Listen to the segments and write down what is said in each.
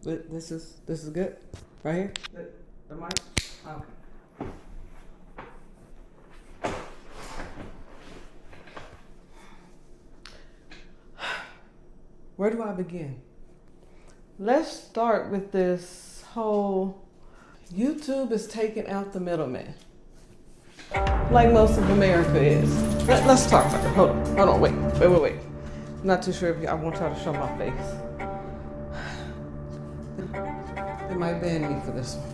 This is good, right here. The mic. Okay. Where do I begin? Let's start with this whole YouTube is taking out the middleman, like most of America is. Let's talk about it. Hold on, wait. I'm not too sure if I want y'all to show my face. They might ban me for this one.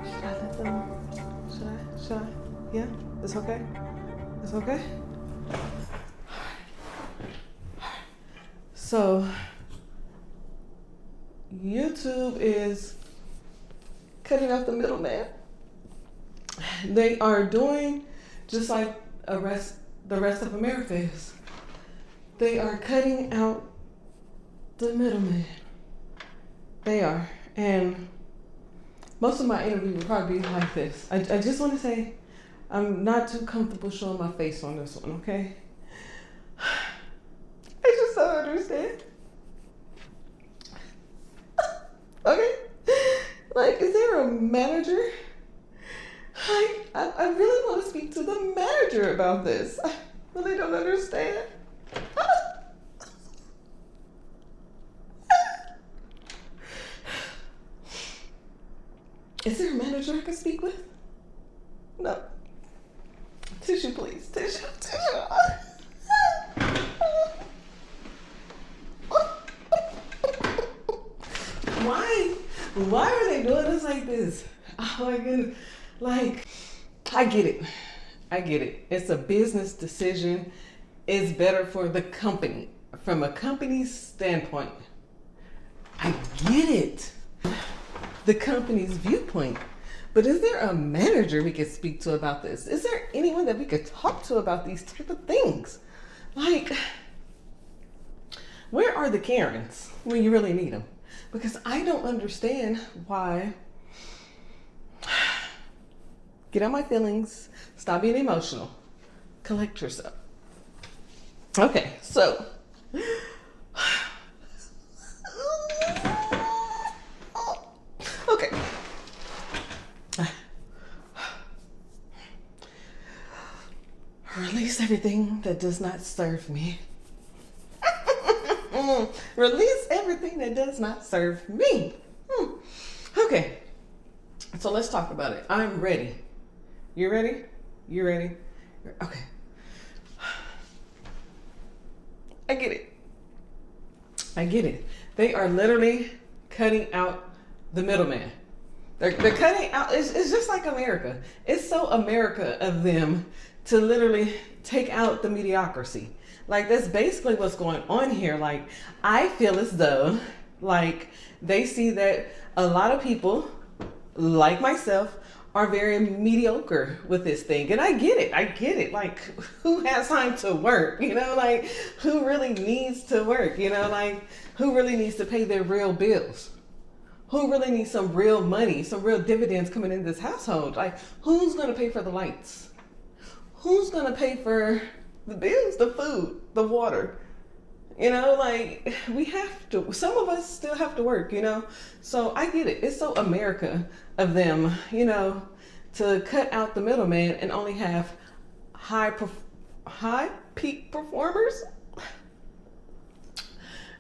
Should I let them? Should I? Yeah? It's okay? It's okay? So, YouTube is cutting out the middleman. They are doing just like the rest of America is. They are cutting out the middleman. They are. And most of my interview will probably be like this. I just want to say I'm not too comfortable showing my face on this one, okay? I just don't understand. Okay? Like, is there a manager? I really want to speak to the manager about this. I really don't understand. Is there a manager I can speak with? No. Tissue, please. Tissue. Why are they doing us like this? Oh my goodness. Like, I get it. It's a business decision. It's better for the company. From a company's standpoint, I get it. The company's viewpoint. But is there a manager we could speak to about this? Is there anyone that we could talk to about these type of things? Like, where are the Karens when you really need them? Because I don't understand why. Get out my feelings. Stop being emotional. Collect yourself. Okay, so. Okay. Release everything that does not serve me. Release everything that does not serve me. Okay. So let's talk about it. I'm ready. You ready? You ready? Okay. I get it. They are literally cutting out the middleman. They're cutting out, it's just like America. It's so America of them to literally take out the mediocrity. Like, that's basically what's going on here. Like, I feel as though, like, they see that a lot of people, like myself, are very mediocre with this thing. And I get it. Like, who has time to work? You know, like, who really needs to work? You know, like, who really needs to pay their real bills? Who really needs some real money, some real dividends coming in this household? Like, who's going to pay for the lights? Who's going to pay for the bills, the food, the water? You know, like, we have to. Some of us still have to work, you know? So I get it. It's so America of them, you know, to cut out the middleman and only have high peak performers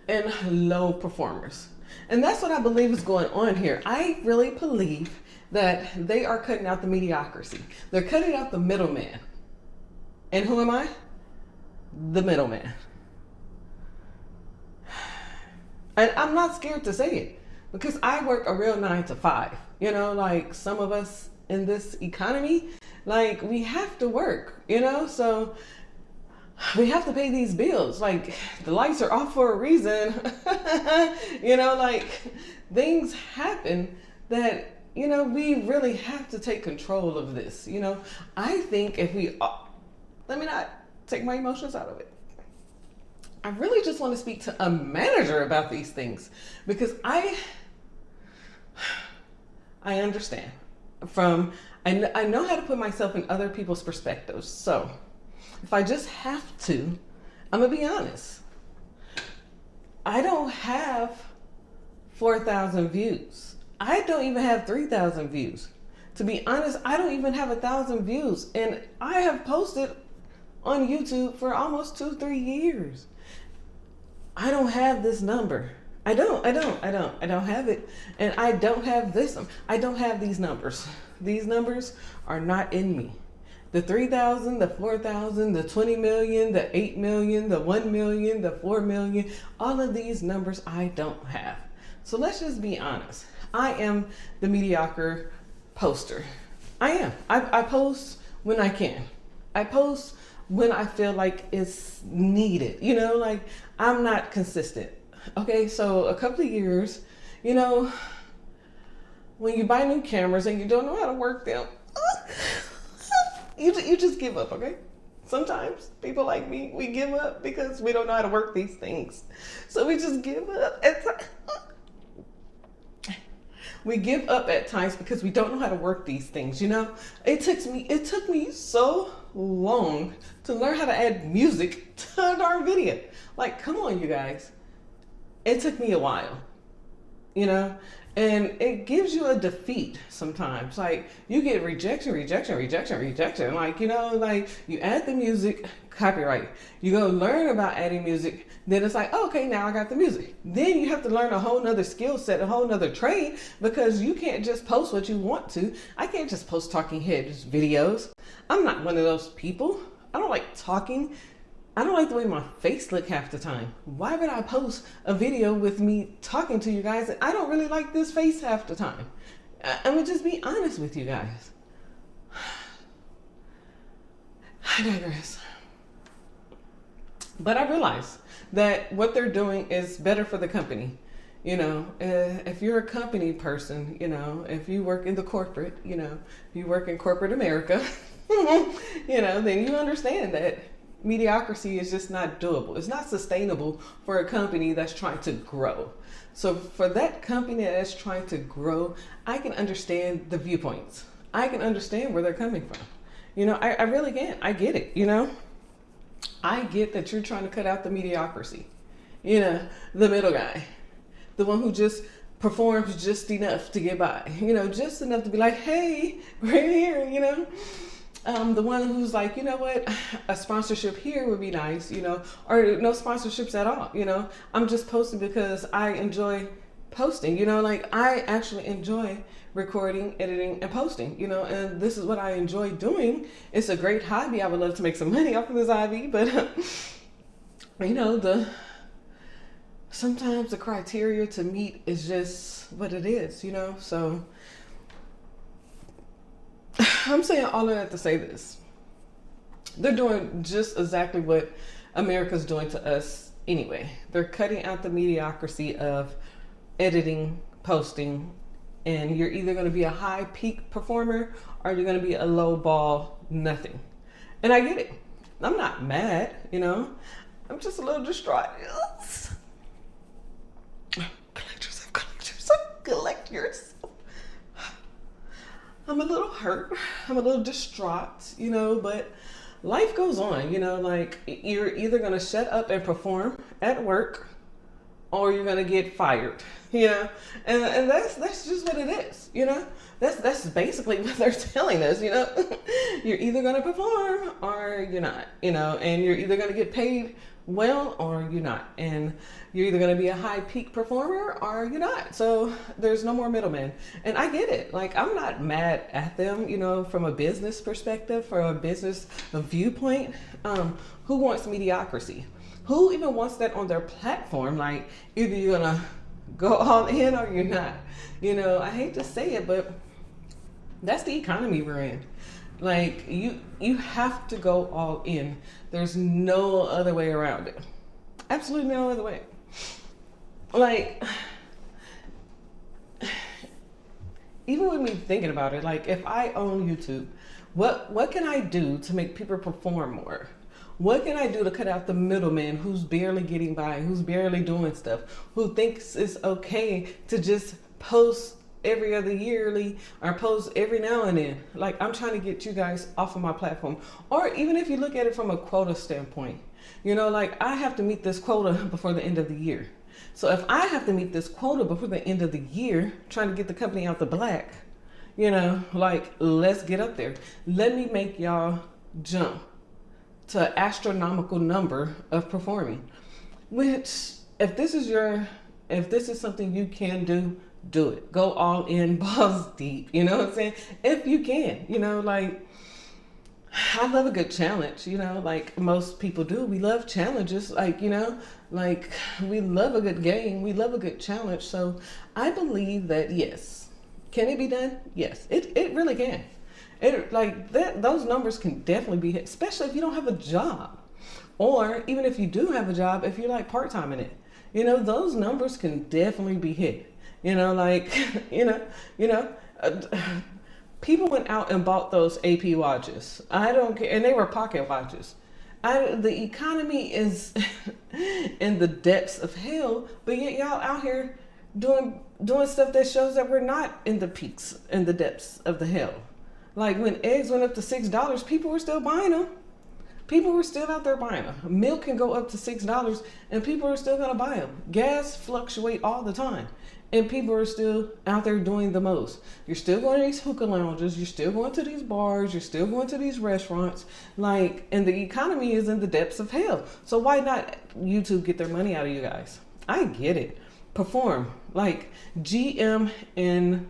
and low performers. And that's what I believe is going on here. I really believe that they are cutting out the mediocrity. They're cutting out the middleman. And who am I? The middleman. And I'm not scared to say it because I work a real 9 to 5. You know, like some of us in this economy, like we have to work, you know, so we have to pay these bills. Like the lights are off for a reason. You know, like things happen that, you know, we really have to take control of this. You know, I think if we, let me not take my emotions out of it. I really just want to speak to a manager about these things because I understand I know how to put myself in other people's perspectives. So if I just have to, I'm gonna be honest. I don't have 4,000 views. I don't even have 3,000 views. To be honest, I don't even have 1,000 views. And I have posted on YouTube for almost 2-3 years. I don't have this number. I don't have it. And I don't have this. I don't have these numbers. These numbers are not in me. The 3,000, the 4,000, the 20 million, the 8 million, the 1 million, the 4 million, all of these numbers I don't have. So let's just be honest. I am the mediocre poster. I am. I post when I can. I post when I feel like it's needed. You know, like I'm not consistent. Okay, so a couple of years, you know, when you buy new cameras and you don't know how to work them, you just give up, okay? Sometimes people like me, we give up because we don't know how to work these things. So we just give up. We give up at times because we don't know how to work these things, you know? It took me so long to learn how to add music to our video. Like, come on, you guys. It took me a while, you know? And it gives you a defeat sometimes. Like, you get rejection. Like, you know, like you add the music, copyright. You go learn about adding music. Then it's like, oh, okay, now I got the music. Then you have to learn a whole nother skill set, a whole nother trade, because you can't just post what you want to. I can't just post talking heads videos. I'm not one of those people. I don't like talking. I don't like the way my face look half the time. Why would I post a video with me talking to you guys? And I don't really like this face half the time. I'm gonna just be honest with you guys. I digress. But I realize that what they're doing is better for the company. You know, if you're a company person, you know, if you work in the corporate, you know, if you work in corporate America, you know, then you understand that mediocrity is just not doable. It's not sustainable for a company that's trying to grow. So for that company that's trying to grow, I can understand the viewpoints. I can understand where they're coming from. You know, I really can. I get it, you know. I get that you're trying to cut out the mediocrity. You know, the middle guy. The one who just performs just enough to get by. You know, just enough to be like, hey, we're here, you know. The one who's like, you know what, a sponsorship here would be nice, you know, or no sponsorships at all, you know. I'm just posting because I enjoy posting, you know, like I actually enjoy recording, editing, and posting, you know, and this is what I enjoy doing. It's a great hobby. I would love to make some money off of this hobby, but, you know, sometimes the criteria to meet is just what it is, you know, so I'm saying all of that to say this. They're doing just exactly what America's doing to us anyway. They're cutting out the mediocrity of editing, posting, and you're either going to be a high peak performer or you're going to be a low ball nothing. And I get it. I'm not mad, you know. I'm just a little distraught. Collect yourself. I'm a little hurt. I'm a little distraught, you know, but life goes on, you know, like you're either going to shut up and perform at work or you're going to get fired, you know, and that's just what it is, you know, that's basically what they're telling us, you know, you're either going to perform or you're not, you know, and you're either going to get paid well or you're not, and you're either going to be a high peak performer or you're not. So there's no more middlemen, and I get it. Like, I'm not mad at them, you know, from a business perspective, from a business viewpoint. Who wants mediocrity? Who even wants that on their platform? Like, either you're gonna go all in or you're not, you know. I hate to say it, but that's the economy we're in. Like, you have to go all in. There's no other way around it. Absolutely no other way. Like, even with me thinking about it, like if I own YouTube, what can I do to make people perform more? What can I do to cut out the middleman who's barely getting by, who's barely doing stuff, who thinks it's okay to just post every other yearly or post every now and then? Like, I'm trying to get you guys off of my platform. Or even if you look at it from a quota standpoint, you know, like I have to meet this quota before the end of the year. So if I have to meet this quota before the end of the year, trying to get the company out the black, like, let's get up there. Let me make y'all jump to an astronomical number of performing. Which, if this is something you can do it. Go all in, balls deep. You know what I'm saying? If you can, like, I love a good challenge, like most people do. We love challenges, like, like we love a good game. We love a good challenge. So I believe that, yes. Can it be done? Yes, it really can. Those numbers can definitely be hit, especially if you don't have a job. Or even if you do have a job, if you're like part-time in it, those numbers can definitely be hit. People went out and bought those AP watches. I don't care, and they were pocket watches. The economy is in the depths of hell, but yet y'all out here doing stuff that shows that we're not in the peaks, in the depths of the hell. Like when eggs went up to $6, people were still buying them. People were still out there buying them. Milk can go up to $6 and people are still gonna buy them. Gas fluctuate all the time and people are still out there doing the most. You're still going to these hookah lounges, you're still going to these bars, you're still going to these restaurants, and the economy is in the depths of hell. So why not YouTube get their money out of you guys? I get it. Perform like GM and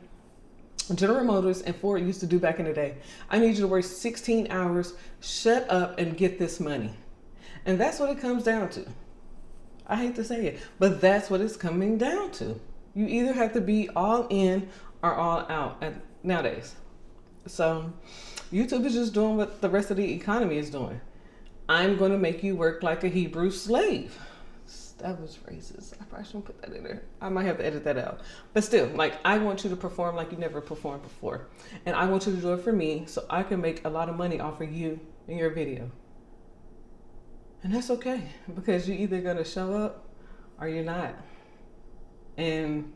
General Motors and Ford used to do back in the day. I need you to work 16 hours, shut up and get this money. And that's what it comes down to. I hate to say it, but that's what it's coming down to. You either have to be all in or all out nowadays. So YouTube is just doing what the rest of the economy is doing. I'm going to make you work like a Hebrew slave. That was racist. I probably shouldn't put that in there. I might have to edit that out. But still, like, I want you to perform like you never performed before. And I want you to do it for me so I can make a lot of money off of you in your video. And that's okay, because you're either going to show up or you're not. And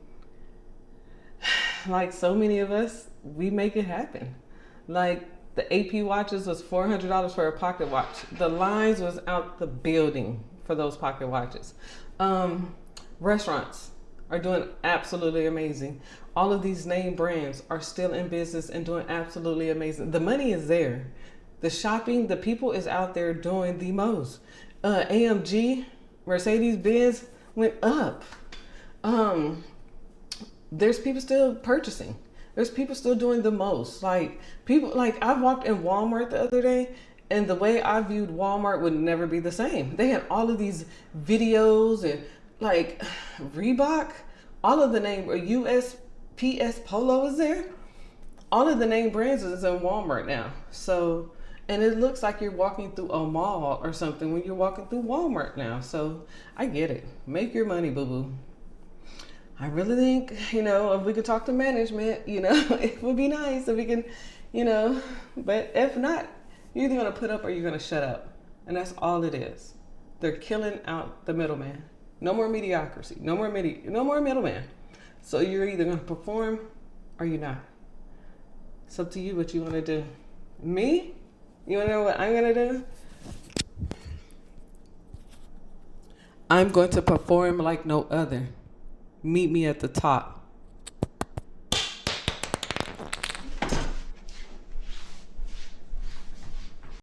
like so many of us, we make it happen. Like the AP watches was $400 for a pocket watch. The lines was out the building for those pocket watches. Restaurants are doing absolutely amazing. All of these name brands are still in business and doing absolutely amazing. The money is there. The shopping, the people is out there doing the most. AMG, Mercedes-Benz went up. There's people still purchasing. There's people still doing the most. Like I walked in Walmart the other day, and the way I viewed Walmart would never be the same. They had all of these videos and like Reebok, all of the name, USPS Polo is there. All of the name brands is in Walmart now. So, and it looks like you're walking through a mall or something when you're walking through Walmart now. So I get it. Make your money, boo-boo. I really think, if we could talk to management, it would be nice if we can, but if not, you're either going to put up or you're going to shut up. And that's all it is. They're killing out the middleman. No more mediocrity. No more middleman. So you're either going to perform or you're not. It's up to you what you want to do. Me? You want to know what I'm going to do? I'm going to perform like no other. Meet me at the top.